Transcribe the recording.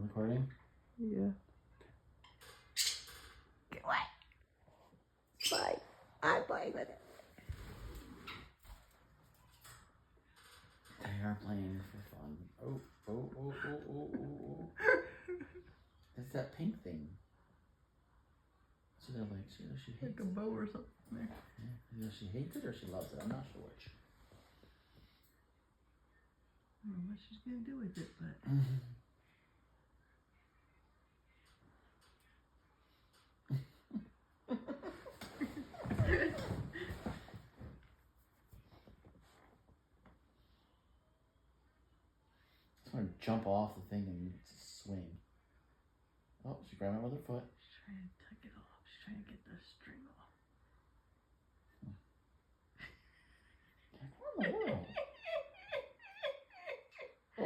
recording? Yeah. Get away. Play. I play with it. They are playing for fun. Oh. It's that pink thing. See that like, she hates Like a bow or something there. Yeah. Either she hates it or she loves it. I'm not sure which. I don't know what she's gonna do with it, but Just want to jump off the thing and swing. Oh, she grabbed it with her foot. she's trying to tuck it off. She's trying to get the string off. What in the world?